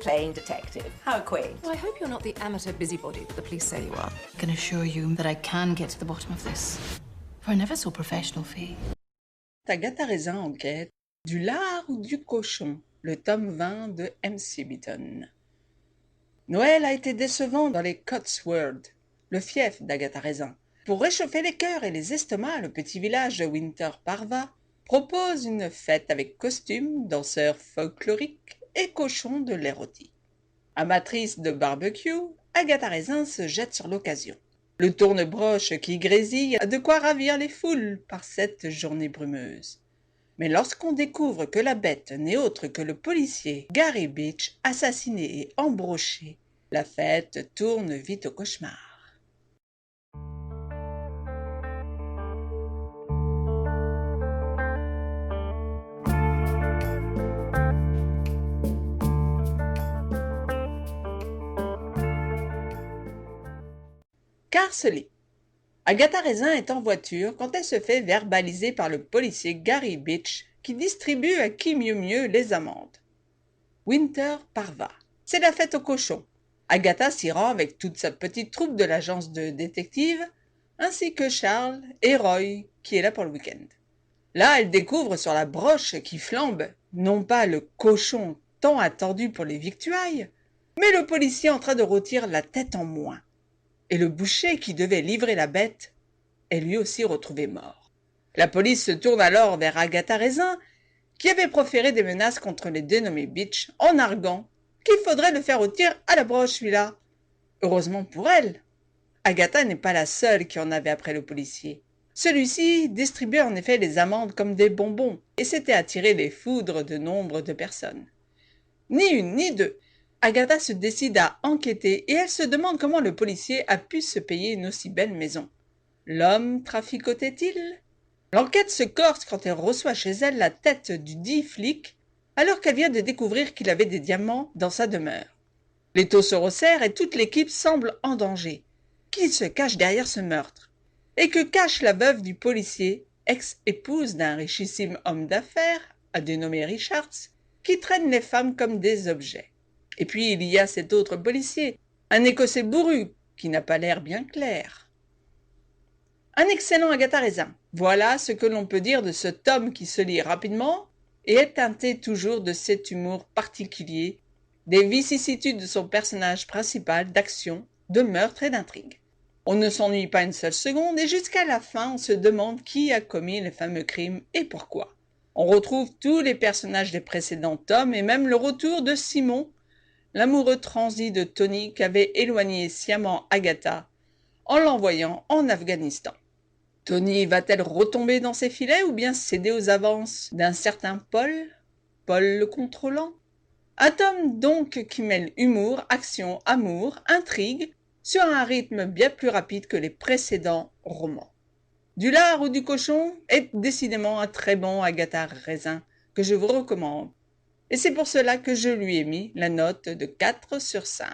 playing detective. How quaint. Well, I hope you're not the amateur busybody that the police say you are. I can assure you that I can get to the bottom of this for a never so professional fee. Agatha Raisin enquête du lard ou du cochon, le tome 20 de M.C. Beaton. Noël a été décevant dans les Cotswolds, le fief d'Agatha Raisin. Pour réchauffer les cœurs et les estomacs, le petit village de Winter Parva propose une fête avec costumes, danseurs folkloriques et cochons de lait rôti. Amatrice de barbecue, Agatha Raisin se jette sur l'occasion. Le tourne-broche qui grésille a de quoi ravir les foules par cette journée brumeuse. Mais lorsqu'on découvre que la bête n'est autre que le policier Gary Beach, assassiné et embroché, la fête tourne vite au cauchemar. Carcelée. Agatha Raisin est en voiture quand elle se fait verbaliser par le policier Gary Beach qui distribue à qui mieux mieux les amendes. Winter Parva. C'est la fête aux cochons. Agatha s'y rend avec toute sa petite troupe de l'agence de détectives, ainsi que Charles et Roy qui est là pour le week-end. Là, elle découvre sur la broche qui flambe, non pas le cochon tant attendu pour les victuailles, mais le policier en train de rôtir la tête en moins. Et le boucher qui devait livrer la bête est lui aussi retrouvé mort. La police se tourne alors vers Agatha Raisin, qui avait proféré des menaces contre les dénommés Beach en arguant qu'il faudrait le faire rôtir à la broche celui-là. Heureusement pour elle, Agatha n'est pas la seule qui en avait après le policier. Celui-ci distribuait en effet les amendes comme des bonbons et s'était attiré les foudres de nombre de personnes. Ni une ni deux. Agatha se décide à enquêter et elle se demande comment le policier a pu se payer une aussi belle maison. L'homme traficotait-il ? L'enquête se corse quand elle reçoit chez elle la tête du dit flic alors qu'elle vient de découvrir qu'il avait des diamants dans sa demeure. Les taux se resserrent et toute l'équipe semble en danger. Qui se cache derrière ce meurtre ? Et que cache la veuve du policier, ex-épouse d'un richissime homme d'affaires, à dénommer Richards, qui traîne les femmes comme des objets ? Et puis il y a cet autre policier, un Écossais bourru, qui n'a pas l'air bien clair. Un excellent Agatha Raisin. Voilà ce que l'on peut dire de ce tome qui se lit rapidement et est teinté toujours de cet humour particulier, des vicissitudes de son personnage principal, d'action, de meurtre et d'intrigue. On ne s'ennuie pas une seule seconde et jusqu'à la fin on se demande qui a commis les fameux crimes et pourquoi. On retrouve tous les personnages des précédents tomes et même le retour de Simon, l'amoureux transi de Tony qu'avait éloigné sciemment Agatha en l'envoyant en Afghanistan. Tony va-t-elle retomber dans ses filets ou bien céder aux avances d'un certain Paul le contrôlant? Un tome donc qui mêle humour, action, amour, intrigue, sur un rythme bien plus rapide que les précédents romans. Du lard ou du cochon est décidément un très bon Agatha Raisin que je vous recommande. Et c'est pour cela que je lui ai mis la note de 4 sur 5.